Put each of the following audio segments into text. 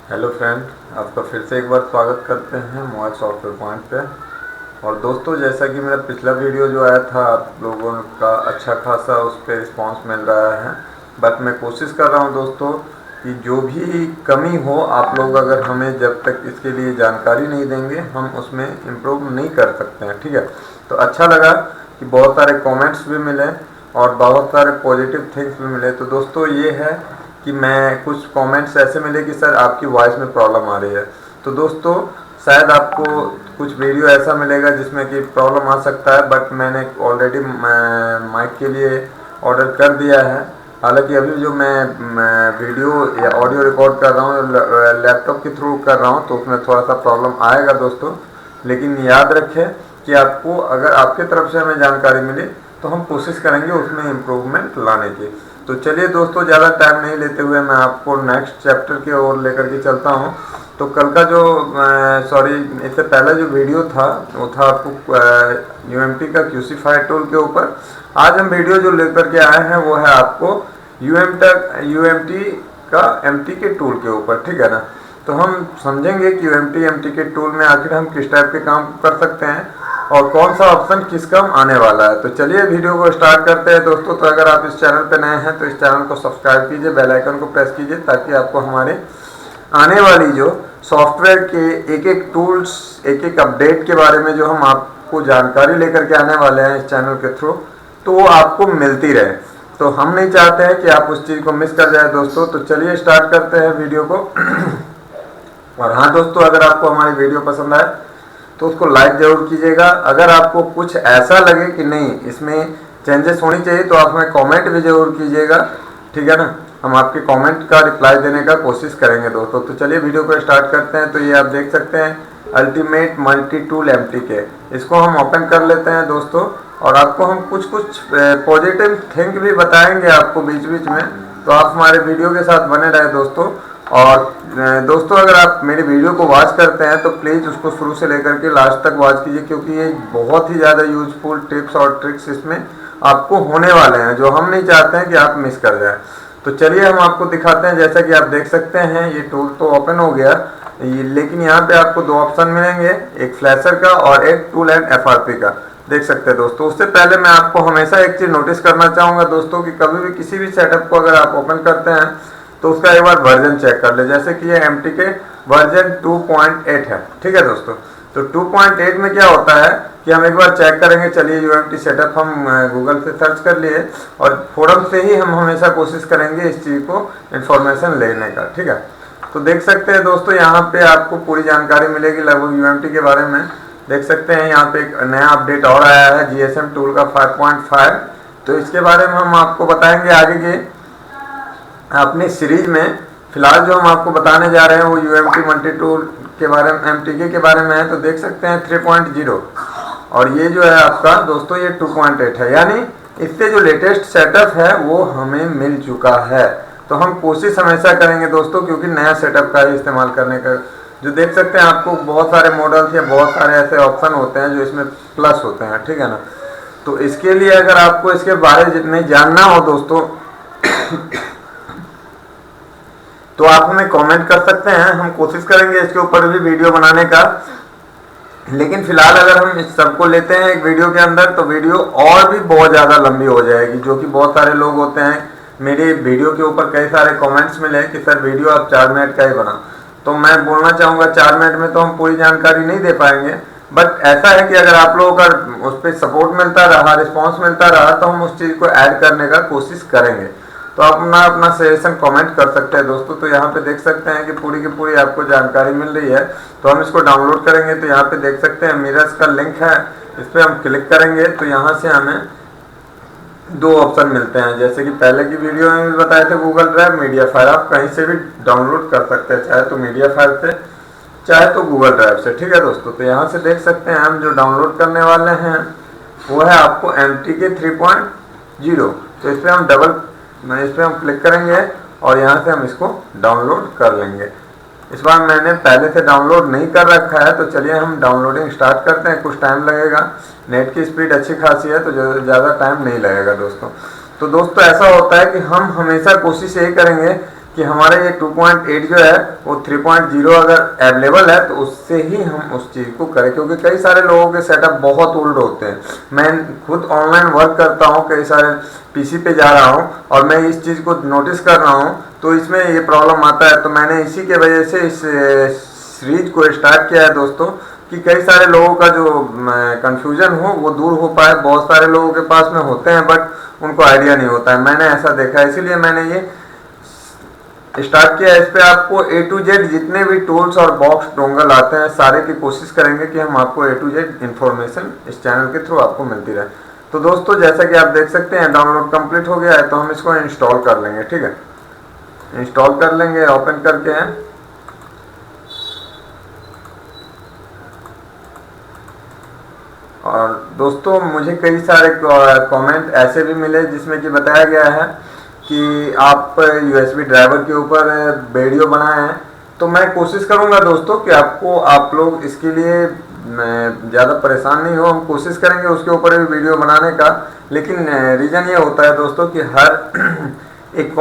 Hello friend, आपका फिर से एक बार स्वागत करते हैं मोबाइल सॉफ्टवेयर पॉइंट पे। और दोस्तों, जैसा कि मेरा पिछला वीडियो जो आया था, आप लोगों का अच्छा खासा उस पर रिस्पांस मिल रहा है। बट मैं कोशिश कर रहा हूं दोस्तों कि जो भी कमी हो, आप लोग अगर हमें जब तक इसके लिए जानकारी नहीं देंगे, हम उसमें इम्प्रूव नहीं कर सकते हैं। ठीक है, तो अच्छा लगा कि बहुत सारे कमेंट्स भी मिले और बहुत सारे पॉजिटिव थिंग्स भी मिले। तो दोस्तों, ये है कि मैं कुछ कमेंट्स ऐसे मिले कि सर आपकी वॉइस में प्रॉब्लम आ रही है। तो दोस्तों, शायद आपको कुछ वीडियो ऐसा मिलेगा जिसमें कि प्रॉब्लम आ सकता है, बट मैंने ऑलरेडी माइक के लिए ऑर्डर कर दिया है। हालांकि अभी जो मैं वीडियो या ऑडियो रिकॉर्ड कर रहा हूँ लैपटॉप के थ्रू कर रहा हूँ, तो उसमें थोड़ा सा प्रॉब्लम आएगा दोस्तों। लेकिन याद रखें कि आपको अगर आपके तरफ से हमें जानकारी मिली तो हम कोशिश करेंगे उसमें इम्प्रूवमेंट लाने की। तो चलिए दोस्तों, ज़्यादा टाइम नहीं लेते हुए मैं आपको नेक्स्ट चैप्टर की ओर लेकर के चलता हूँ। तो कल का जो इससे पहला जो वीडियो था वो था आपको UMT का QC5 टूल के ऊपर। आज हम वीडियो जो लेकर के आए हैं वो है आपको UMT का MT के टूल के ऊपर। ठीक है ना, तो हम समझेंगे कि MT के टूल में आखिर हम किस टाइप के काम कर सकते हैं और कौन सा ऑप्शन किस काम आने वाला है। तो चलिए वीडियो को स्टार्ट करते हैं दोस्तों। तो अगर आप इस चैनल पर नए हैं तो इस चैनल को सब्सक्राइब कीजिए, बेल आइकन को प्रेस कीजिए, ताकि आपको हमारे आने वाली जो सॉफ्टवेयर के एक एक टूल्स, एक एक अपडेट के बारे में जो हम आपको जानकारी लेकर के आने वाले हैं इस चैनल के थ्रू, तो वो आपको मिलती रहे। तो हम नहीं चाहते हैं कि आप उस चीज़ को मिस कर जाए दोस्तों। तो चलिए स्टार्ट करते हैं वीडियो को। और हाँ दोस्तों, अगर आपको हमारी वीडियो पसंद आए तो उसको लाइक जरूर कीजिएगा। अगर आपको कुछ ऐसा लगे कि नहीं इसमें चेंजेस होनी चाहिए तो आप हमें कमेंट भी जरूर कीजिएगा। ठीक है ना, हम आपके कमेंट का रिप्लाई देने का कोशिश करेंगे दोस्तों। तो चलिए वीडियो को स्टार्ट करते हैं। तो ये आप देख सकते हैं अल्टीमेट मल्टी टूल MTK, इसको हम ओपन कर लेते हैं दोस्तों। और आपको हम कुछ पॉजिटिव थिंग भी बताएंगे आपको बीच बीच में, तो आप हमारे वीडियो के साथ बने रहे दोस्तों। और दोस्तों, अगर आप मेरी वीडियो को वॉच करते हैं तो प्लीज़ उसको शुरू से लेकर के लास्ट तक वॉच कीजिए, क्योंकि ये बहुत ही ज़्यादा यूजफुल टिप्स और ट्रिक्स इसमें आपको होने वाले हैं, जो हम नहीं चाहते हैं कि आप मिस कर जाए। तो चलिए हम आपको दिखाते हैं। जैसा कि आप देख सकते हैं ये टूल तो ओपन हो गया, लेकिन यहाँ पे आपको दो ऑप्शन मिलेंगे, एक फ्लैशर का और एक टूल एंड FRP का। देख सकते हैं दोस्तों। उससे पहले मैं आपको हमेशा एक चीज़ नोटिस करना चाहूँगा दोस्तों कि कभी भी किसी भी सेटअप को अगर आप ओपन करते हैं तो उसका एक बार वर्जन चेक कर ले। जैसे कि ये MTK वर्जन 2.8 है। ठीक है दोस्तों, तो 2.8 में क्या होता है कि हम एक बार चेक करेंगे। चलिए UMT सेटअप हम गूगल से सर्च कर लिए और फोरम से ही हम हमेशा कोशिश करेंगे इस चीज़ को इन्फॉर्मेशन लेने का। ठीक है, तो देख सकते हैं दोस्तों, यहाँ पे आपको पूरी जानकारी मिलेगी लगभग UMT के बारे में। देख सकते हैं यहाँ पे एक नया अपडेट और आया है GSM टूल का 5.5। तो इसके बारे में हम आपको बताएंगे आगे के अपनी सीरीज में। फिलहाल जो हम आपको बताने जा रहे हैं वो UMT मल्टी टूल के बारे में, MTK के बारे में है। तो देख सकते हैं 3.0 और ये जो है आपका दोस्तों ये 2.8 है, यानी इससे जो लेटेस्ट सेटअप है वो हमें मिल चुका है। तो हम कोशिश हमेशा करेंगे दोस्तों, क्योंकि नया सेटअप का ही इस्तेमाल करने का। जो देख सकते हैं आपको बहुत सारे मॉडल्स या बहुत सारे ऐसे ऑप्शन होते हैं जो इसमें प्लस होते हैं। ठीक है ना, तो इसके लिए अगर आपको इसके बारे में जानना हो दोस्तों तो आप हमें कमेंट कर सकते हैं, हम कोशिश करेंगे इसके ऊपर भी वीडियो बनाने का। लेकिन फिलहाल अगर हम इस सबको लेते हैं एक वीडियो के अंदर तो वीडियो और भी बहुत ज़्यादा लंबी हो जाएगी, जो कि बहुत सारे लोग होते हैं। मेरे वीडियो के ऊपर कई सारे कमेंट्स मिले कि सर वीडियो आप 4 मिनट का ही बना। तो मैं बोलना चाहूँगा 4 मिनट में तो हम पूरी जानकारी नहीं दे पाएंगे, बट ऐसा है कि अगर आप लोगों का उस पर सपोर्ट मिलता रहा, रिस्पॉन्स मिलता रहा, तो हम उस चीज़ को ऐड करने का कोशिश करेंगे। तो आप अपना सजेशन कमेंट कर सकते हैं दोस्तों। तो यहाँ पे देख सकते हैं कि पूरी की पूरी आपको जानकारी मिल रही है। तो हम इसको डाउनलोड करेंगे तो यहाँ पे देख सकते हैं मिरर्स का लिंक है, इस पर हम क्लिक करेंगे तो यहाँ से हमें दो ऑप्शन मिलते हैं। जैसे कि पहले की वीडियो में भी बताए थे गूगल ड्राइव, मीडिया फाइल, आप कहीं से भी डाउनलोड कर सकते हैं, चाहे तो मीडिया फाइल से चाहे तो गूगल ड्राइव से। ठीक है दोस्तों, तो यहाँ से देख सकते हैं हम जो डाउनलोड करने वाले हैं वो है आपको MTK 3.0। तो इस पर हम क्लिक करेंगे और यहाँ से हम इसको डाउनलोड कर लेंगे। इस बार मैंने पहले से डाउनलोड नहीं कर रखा है, तो चलिए हम डाउनलोडिंग स्टार्ट करते हैं। कुछ टाइम लगेगा, नेट की स्पीड अच्छी खासी है तो ज़्यादा टाइम नहीं लगेगा दोस्तों। तो दोस्तों ऐसा होता है कि हम हमेशा कोशिश यही करेंगे कि हमारा ये 2.8 जो है वो 3.0 अगर अवेलेबल है तो उससे ही हम उस चीज़ को करें, क्योंकि कई सारे लोगों के सेटअप बहुत ओल्ड होते हैं। मैं खुद ऑनलाइन वर्क करता हूँ, कई सारे पीसी पे जा रहा हूँ और मैं इस चीज़ को नोटिस कर रहा हूँ, तो इसमें ये प्रॉब्लम आता है। तो मैंने इसी के वजह से इस सीरीज को स्टार्ट किया है दोस्तों, कि कई सारे लोगों का जो कंफ्यूजन हो वो दूर हो पाए। बहुत सारे लोगों के पास में होते हैं बट उनको आइडिया नहीं होता है, मैंने ऐसा देखा है, इसीलिए मैंने ये स्टार्ट किया। इस पे आपको A to Z जितने भी टूल्स और बॉक्स डोंगल आते हैं सारे की कोशिश करेंगे कि हम आपको A to Z इन्फॉर्मेशन इस चैनल के थ्रू आपको मिलती रहे। तो दोस्तों जैसा कि आप देख सकते हैं डाउनलोड कंप्लीट हो गया है, तो हम इसको इंस्टॉल कर लेंगे। ठीक है, इंस्टॉल कर लेंगे, ओपन करके हैं। और दोस्तों मुझे कई सारे कमेंट ऐसे भी मिले जिसमें कि बताया गया है कि आप USB ड्राइवर के ऊपर वीडियो बनाए हैं, तो मैं कोशिश करूंगा दोस्तों कि आप लोग इसके लिए ज़्यादा परेशान नहीं हो। हम कोशिश करेंगे उसके ऊपर भी वीडियो बनाने का, लेकिन रीज़न ये होता है दोस्तों कि हर एक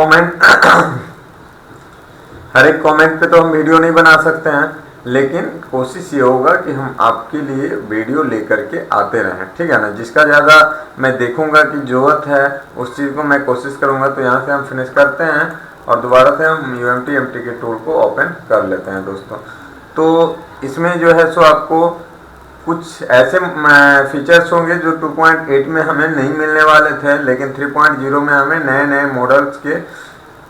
कमेंट पे तो हम वीडियो नहीं बना सकते हैं, लेकिन कोशिश ये होगा कि हम आपके लिए वीडियो लेकर के आते रहें। ठीक है ना, जिसका ज़्यादा मैं देखूंगा कि ज़रूरत है उस चीज़ को मैं कोशिश करूंगा। तो यहाँ से हम फिनिश करते हैं और दोबारा से हम UMT MTK टूल को ओपन कर लेते हैं दोस्तों। तो इसमें जो है सो आपको कुछ ऐसे फीचर्स होंगे जो 2.8 में हमें नहीं मिलने वाले थे, लेकिन 3.0 में हमें नए नए मॉडल्स के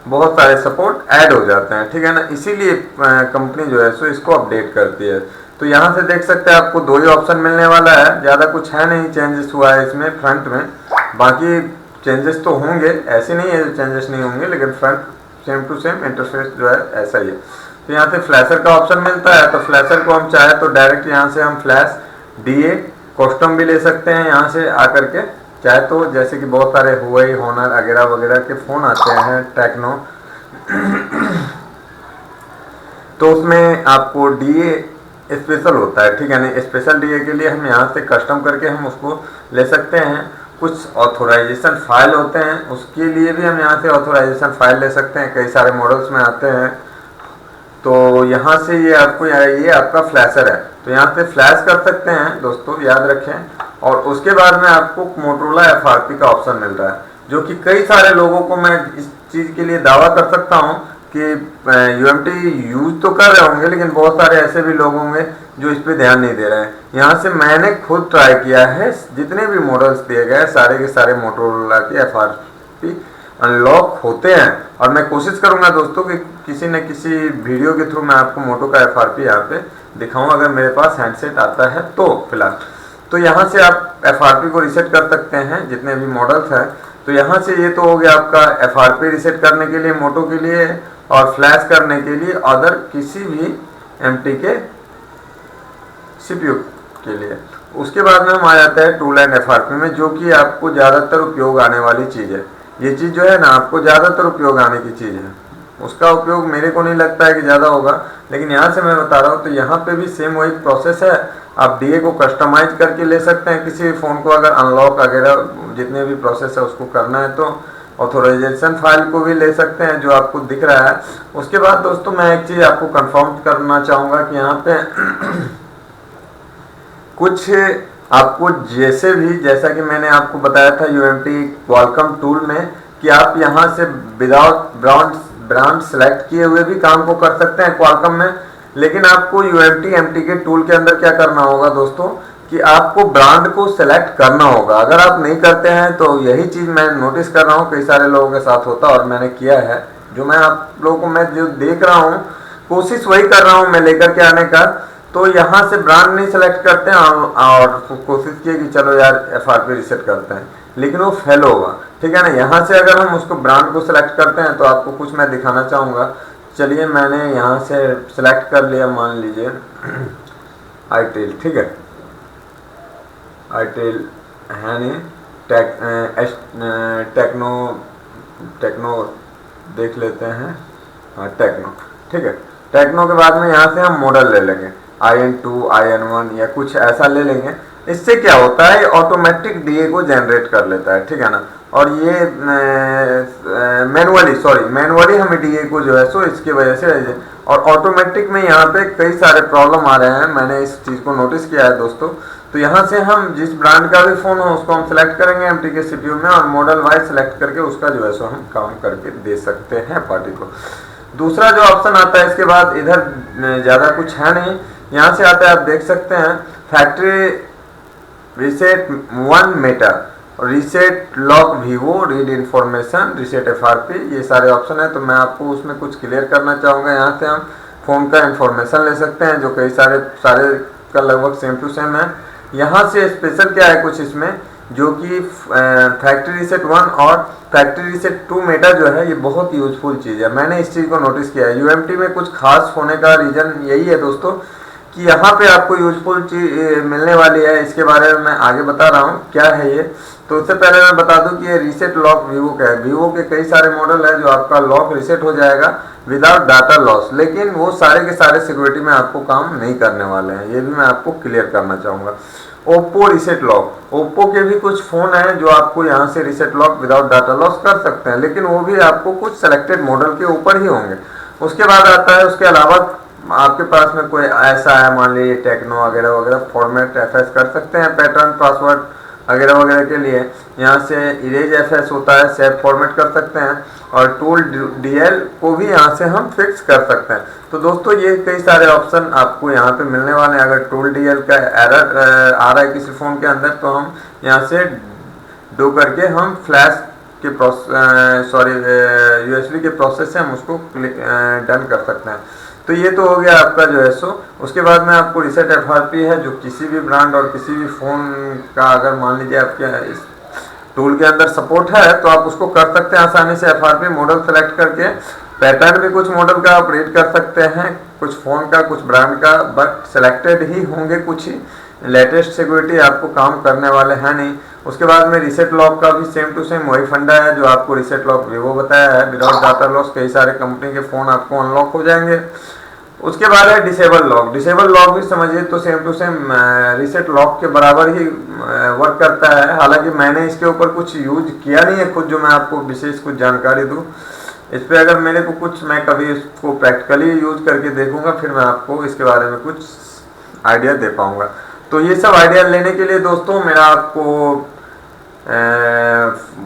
बहुत सारे सपोर्ट ऐड हो जाते हैं। ठीक है ना, इसीलिए कंपनी जो है सो इसको अपडेट करती है। तो यहाँ से देख सकते हैं आपको 2 ही ऑप्शन मिलने वाला है, ज़्यादा कुछ है नहीं चेंजेस हुआ है इसमें फ्रंट में। बाकी चेंजेस तो होंगे, ऐसे नहीं है जो चेंजेस नहीं होंगे, लेकिन front same to same interface जो है ऐसा ही है। तो यहाँ से फ्लैशर का ऑप्शन मिलता है, तो फ्लैशर को हम चाहे तो डायरेक्ट यहाँ से हम फ्लैश DA कस्टम भी ले सकते हैं यहाँ से आकर के, चाहे तो जैसे कि बहुत सारे हुआई होनर वगैरह वगैरह के फ़ोन आते हैं टेक्नो, तो उसमें आपको DA स्पेशल होता है। ठीक है ना, स्पेशल DA के लिए हम यहाँ से कस्टम करके हम उसको ले सकते हैं। कुछ ऑथोराइजेशन फाइल होते हैं, उसके लिए भी हम यहाँ से ऑथोराइजेशन फाइल ले सकते हैं, कई सारे मॉडल्स में आते हैं। तो यहाँ से ये आपका फ्लैशर है, तो यहाँ से फ्लैश कर सकते हैं दोस्तों, याद रखें। और उसके बाद में आपको मोटोरोला FRP का ऑप्शन मिल रहा है, जो कि कई सारे लोगों को मैं इस चीज़ के लिए दावा कर सकता हूँ कि UMT यूज तो कर रहे होंगे, लेकिन बहुत सारे ऐसे भी लोग होंगे जो इस पर ध्यान नहीं दे रहे हैं। यहाँ से मैंने खुद ट्राई किया है, जितने भी मॉडल्स दिए गए सारे के सारे मोटोरोला की FRP अनलॉक होते हैं। और मैं कोशिश करूंगा दोस्तों कि किसी न किसी वीडियो के थ्रू मैं आपको मोटो का FRP यहाँ पे दिखाऊं, अगर मेरे पास हैंडसेट आता है तो फिलहाल। तो यहाँ से आप FRP को रीसेट कर सकते हैं जितने भी मॉडल्स हैं। तो यहाँ से ये तो हो गया आपका FRP रीसेट करने के लिए मोटो के लिए, और फ्लैश करने के लिए अदर किसी भी MTK CPU के लिए। उसके बाद में हम आ जाते हैं टूल एंड FRP में, जो कि आपको ज़्यादातर उपयोग आने वाली चीज़ है। ये चीज़ जो है ना आपको ज़्यादातर उपयोग आने की चीज़ है, उसका उपयोग मेरे को नहीं लगता है कि ज़्यादा होगा, लेकिन यहाँ से मैं बता रहा हूँ। तो यहाँ पे भी सेम वही प्रोसेस है, आप DA को कस्टमाइज करके ले सकते हैं किसी भी फ़ोन को, अगर अनलॉक वगैरह जितने भी प्रोसेस है उसको करना है तो। ऑथोराइजेशन फाइल को भी ले सकते हैं जो आपको दिख रहा है। उसके बाद दोस्तों मैं एक चीज़ आपको कंफर्म करना चाहूँगा कि यहाँ पे कुछ आपको जैसा कि मैंने आपको बताया था UMT क्वालकॉम टूल में, कि आप यहाँ से विदाउट ब्रांड सेलेक्ट किए हुए भी काम को कर सकते हैं क्वालकॉम में। लेकिन आपको UMT MTK टूल के अंदर क्या करना होगा दोस्तों, कि आपको ब्रांड को सेलेक्ट करना होगा। अगर आप नहीं करते हैं तो यही चीज़ मैं नोटिस कर रहा हूँ कई सारे लोगों के साथ होता, और मैंने किया है। जो मैं आप लोगों को मैं जो देख रहा हूँ, कोशिश वही कर रहा हूँ मैं लेकर के आने का। तो यहाँ से ब्रांड नहीं सेलेक्ट करते हैं और कोशिश किए कि चलो यार FRP रीसेट करते हैं, लेकिन वो फेल होगा। ठीक है ना, यहाँ से अगर हम उसको ब्रांड को सिलेक्ट करते हैं तो आपको कुछ मैं दिखाना चाहूँगा। चलिए मैंने यहाँ से सिलेक्ट कर लिया, मान लीजिए आईटेल। ठीक है, आईटेल है नहीं, टेक्नो देख लेते हैं। हाँ टेक्नो, ठीक है। टेक्नो के बाद में यहाँ से हम मॉडल ले लेंगे, IN2 IN1 या कुछ ऐसा ले लेंगे। इससे क्या होता है, ऑटोमेटिक DA को जनरेट कर लेता है। ठीक है ना, और ये मैनुअली हमें डीए को जो है सो इसकी वजह से, और ऑटोमेटिक में यहाँ पे कई सारे प्रॉब्लम आ रहे हैं। मैंने इस चीज़ को नोटिस किया है दोस्तों। तो यहाँ से हम जिस ब्रांड का भी फ़ोन हो उसको हम सेलेक्ट करेंगे एमटी के सीपीयू में, और मॉडल वाइज सेलेक्ट करके उसका जो है सो हम काम करके दे सकते हैं पार्टी को। दूसरा जो ऑप्शन आता है इसके बाद, इधर ज़्यादा कुछ है नहीं, यहाँ से आता है आप देख सकते हैं factory reset 1 Meta, reset lock Vivo, read information, reset FRP, ये सारे ऑप्शन है। तो मैं आपको उसमें कुछ क्लियर करना चाहूँगा। यहाँ से हम फ़ोन का इन्फॉर्मेशन ले सकते हैं जो कई सारे का लगभग सेम टू सेम है। यहाँ से स्पेशल क्या है कुछ इसमें, जो कि फैक्ट्री रीसेट 1 और फैक्ट्री रीसेट 2 मेटा जो है ये बहुत यूजफुल चीज़ है। मैंने इस चीज़ को नोटिस किया है। यूएमटी में कुछ खास होने का रीज़न यही है दोस्तों कि यहाँ पे आपको यूजफुल चीज मिलने वाली है। इसके बारे में मैं आगे बता रहा हूँ क्या है ये। तो उससे पहले मैं बता दूं कि ये रीसेट लॉक वीवो का है। वीवो के कई सारे मॉडल है जो आपका लॉक रीसेट हो जाएगा विदाउट डाटा लॉस, लेकिन वो सारे के सारे सिक्योरिटी में आपको काम नहीं करने वाले हैं, ये भी मैं आपको क्लियर करना चाहूँगा। ओप्पो रीसेट लॉक, ओप्पो के भी कुछ फ़ोन हैं जो आपको यहाँ से reset lock without data loss कर सकते हैं, लेकिन वो भी आपको कुछ सेलेक्टेड मॉडल के ऊपर ही होंगे। उसके बाद आता है, उसके अलावा आपके पास में कोई ऐसा है, मान लीजिए टेक्नो वगैरह वगैरह, फॉर्मेट एफएस कर सकते हैं पैटर्न पासवर्ड वगैरह वगैरह के लिए। यहाँ से इरेज एफएस होता है, सेव फॉर्मेट कर सकते हैं, और टूल डीएल को भी यहाँ से हम फिक्स कर सकते हैं। तो दोस्तों ये कई सारे ऑप्शन आपको यहाँ पे मिलने वाले हैं। अगर टूल डीएल का एरर आ रहा है किसी फ़ोन के अंदर तो हम यहाँ से डो करके हम फ्लैश के यूएसबी के प्रोसेस से हम उसको डन कर सकते हैं। तो ये तो हो गया आपका जो है सो। उसके बाद में आपको रीसेट एफआरपी है जो किसी भी ब्रांड और किसी भी फ़ोन का, अगर मान लीजिए आपके इस टूल के अंदर सपोर्ट है तो आप उसको कर सकते हैं आसानी से। एफआरपी मॉडल सेलेक्ट करके पैटर्न भी कुछ मॉडल का आप रीड कर सकते हैं, कुछ फ़ोन का कुछ ब्रांड का, बट सेलेक्टेड ही होंगे कुछ ही। लेटेस्ट सिक्योरिटी आपको काम करने वाले हैं नहीं। उसके बाद में रीसेट लॉक का भी सेम टू सेम वही फंडा है जो आपको रीसेट लॉक वीवो बताया है, विदाउट डाटा लॉस कई सारे कंपनी के फ़ोन आपको अनलॉक हो जाएंगे। उसके बाद है डिसेबल लॉक। डिसेबल लॉक भी समझिए तो same to same reset lock के बराबर ही वर्क करता है। हालांकि मैंने इसके ऊपर कुछ यूज किया नहीं है खुद, जो मैं आपको विशेष कुछ जानकारी दूं इस पे। अगर मेरे को कुछ, मैं कभी इसको प्रैक्टिकली यूज करके देखूंगा, फिर मैं आपको इसके बारे में कुछ आइडिया दे पाऊंगा। तो ये सब आइडिया लेने के लिए दोस्तों मेरा आपको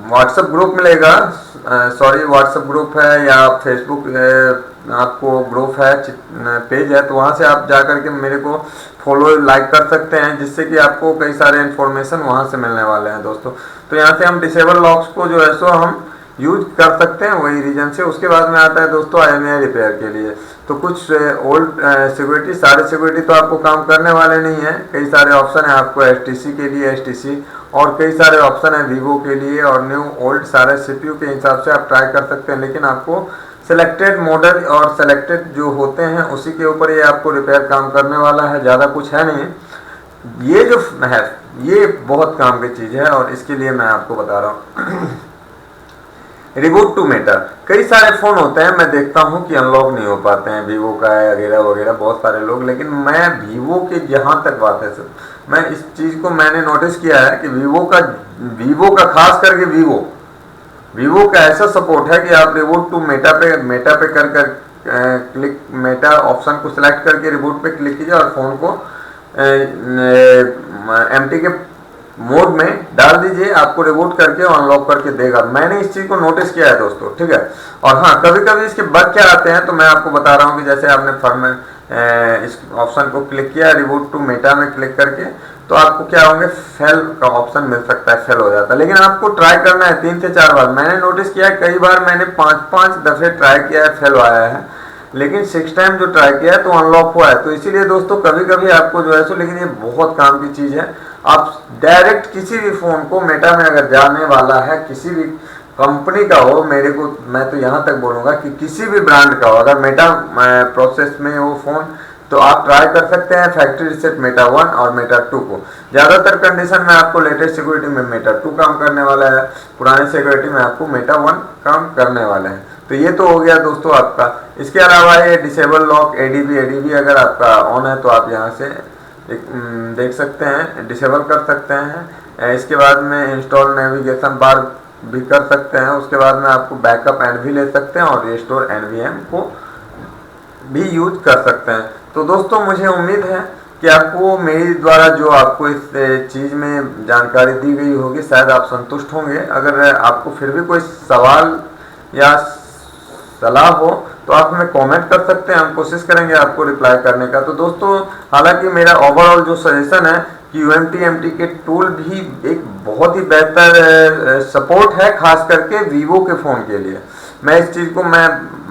व्हाट्सएप ग्रुप मिलेगा, व्हाट्सएप ग्रुप है या फेसबुक आपको ग्रुप है, पेज है, तो वहाँ से आप जा करके मेरे को फॉलो लाइक कर सकते हैं, जिससे कि आपको कई सारे इन्फॉर्मेशन वहाँ से मिलने वाले हैं दोस्तों। तो यहाँ से हम डिसेबल लॉक्स को जो है सो हम यूज कर सकते हैं वही रीजन से। उसके बाद में आता है दोस्तों IMEI रिपेयर के लिए। तो कुछ ओल्ड सिक्योरिटी, सारे सिक्योरिटी तो आपको काम करने वाले नहीं है। कई सारे ऑप्शन है आपको HTC के लिए, HTC, और कई सारे ऑप्शन है वीवो के लिए, और न्यू ओल्ड सारे CPU के हिसाब से आप ट्राई कर सकते हैं। लेकिन आपको सेलेक्टेड मॉडल और सेलेक्टेड जो होते हैं उसी के ऊपर ये आपको रिपेयर काम करने वाला है, ज़्यादा कुछ है नहीं। ये जो है ये बहुत काम की चीज़ है, और इसके लिए मैं आपको बता रहा हूँ। रिबूट टू मेटा, कई सारे फ़ोन होते हैं मैं देखता हूँ कि अनलॉक नहीं हो पाते हैं, वीवो का है वगैरह वगैरह बहुत सारे लोग। लेकिन मैं वीवो के जहाँ तक बात है सर, मैं इस चीज़ को मैंने नोटिस किया है कि वीवो का खास करके वीवो का ऐसा सपोर्ट है कि आप रिबूट टू मेटा पे कर क्लिक, मेटा ऑप्शन को सिलेक्ट करके रिबूट पे क्लिक कीजिए और फ़ोन को एमटी के मोड में डाल दीजिए, आपको रिबूट करके अनलॉक करके देगा। मैंने इस चीज़ को नोटिस किया है दोस्तों, ठीक है। और हाँ, कभी कभी इसके बग क्या आते हैं तो मैं आपको बता रहा हूँ कि जैसे आपने इस ऑप्शन को क्लिक किया रिबूट टू मेटा में क्लिक करके, तो आपको क्या होंगे, फेल का ऑप्शन मिल सकता है, फेल हो जाता है। लेकिन आपको ट्राई करना है 3 से 4 बार। मैंने नोटिस किया है कई बार मैंने 5-5 दफ़े ट्राई किया है, फेल आया है, लेकिन 6 टाइम जो ट्राई किया है तो अनलॉक हुआ है। तो इसीलिए दोस्तों कभी कभी आपको जो है सो, लेकिन ये बहुत काम की चीज़ है। आप डायरेक्ट किसी भी फ़ोन को मेटा में अगर जाने वाला है, किसी भी कंपनी का हो, मैं तो यहाँ तक बोलूँगा कि किसी भी ब्रांड का हो, अगर मेटा प्रोसेस में वो फ़ोन, तो आप ट्राई कर सकते हैं फैक्ट्री रीसेट मेटा 1 और मेटा 2 को। ज़्यादातर कंडीशन में आपको लेटेस्ट सिक्योरिटी में मेटा 2 काम करने वाला है, पुरानी सिक्योरिटी में आपको मेटा 1 काम करने वाले हैं। तो ये तो हो गया दोस्तों आपका। इसके अलावा ये डिसेबल लॉक एडीबी अगर आपका ऑन है तो आप यहाँ से देख सकते हैं, डिसेबल कर सकते हैं। इसके बाद में इंस्टॉल नेविगेशन बार भी कर सकते हैं। उसके बाद में आपको बैकअप एंड भी ले सकते हैं और रिस्टोर एनवीएम को भी यूज कर सकते हैं। तो दोस्तों मुझे उम्मीद है कि आपको मेरे द्वारा जो आपको इस चीज़ में जानकारी दी गई होगी शायद आप संतुष्ट होंगे। अगर आपको फिर भी कोई सवाल या सलाह हो तो आप हमें कमेंट कर सकते हैं, हम कोशिश करेंगे आपको रिप्लाई करने का। तो दोस्तों हालांकि मेरा ओवरऑल जो सजेशन है कि UMT के टूल भी एक बहुत ही बेहतर सपोर्ट है, खास करके वीवो के फ़ोन के लिए। मैं इस चीज़ को मैं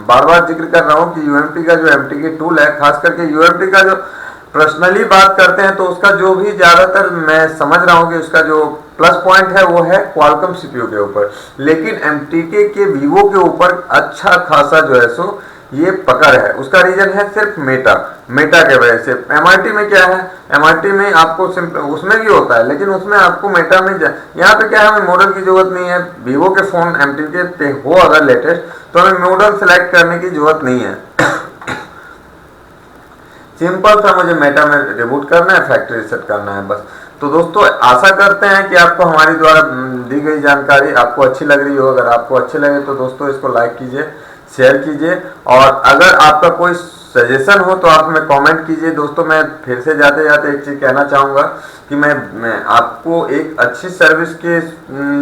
बार बार जिक्र कर रहा हूँ कि UMT का जो MT टूल है, खास करके UMT का जो पर्सनली बात करते हैं तो उसका जो भी ज़्यादातर मैं समझ रहा हूँ कि उसका जो प्लस पॉइंट है वो है क्वालकॉम CPU के ऊपर, लेकिन MTK के वीवो के ऊपर अच्छा खासा जो है सो ये पकड़ है। उसका रीजन है सिर्फ मेटा के वजह से। MRT में क्या है, MRT में आपको उसमें भी होता है, लेकिन उसमें आपको मेटा में यहाँ पे क्या है, हमें मॉडल की जरूरत नहीं है। वीवो के फ़ोन MTK पे हो अगर लेटेस्ट तो हमें मॉडल सेलेक्ट करने की जरूरत नहीं है। सिंपल सा मुझे मेटा में रिबूट करना है, फैक्ट्री रीसेट करना है बस। तो दोस्तों आशा करते हैं कि आपको हमारी द्वारा दी गई जानकारी आपको अच्छी लग रही हो। अगर आपको अच्छी लगे तो दोस्तों इसको लाइक कीजिए, शेयर कीजिए, और अगर आपका कोई सजेशन हो तो आप हमें कमेंट कीजिए। दोस्तों मैं फिर से जाते जाते एक चीज़ कहना चाहूँगा कि मैं आपको एक अच्छी सर्विस के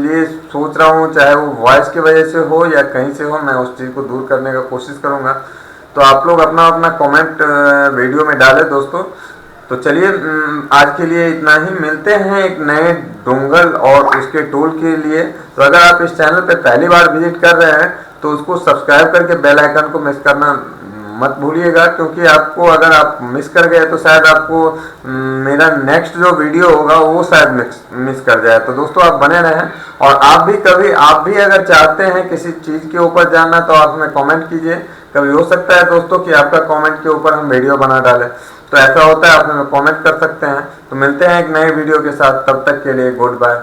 लिए सोच रहा हूँ, चाहे वो वॉइस की वजह से हो या कहीं से हो, मैं उस चीज़ को दूर करने का कोशिश करूँगा। तो आप लोग अपना अपना कमेंट वीडियो में डालें दोस्तों। तो चलिए आज के लिए इतना ही, मिलते हैं एक नए डोंगल और उसके टूल के लिए। तो अगर आप इस चैनल पे पहली बार विजिट कर रहे हैं तो उसको सब्सक्राइब करके बेल आइकन को मिस करना मत भूलिएगा, क्योंकि आपको अगर आप मिस कर गए तो शायद आपको मेरा नेक्स्ट जो वीडियो होगा वो शायद मिस कर जाए। तो दोस्तों आप बने रहें, और आप भी अगर चाहते हैं किसी चीज़ के ऊपर जानना तो आप हमें कमेंट कीजिए। कभी हो सकता है दोस्तों कि आपका कमेंट के ऊपर हम वीडियो बना डालें, तो ऐसा होता है, आप हमें कमेंट कर सकते हैं। तो मिलते हैं एक नए वीडियो के साथ, तब तक के लिए गुड बाय।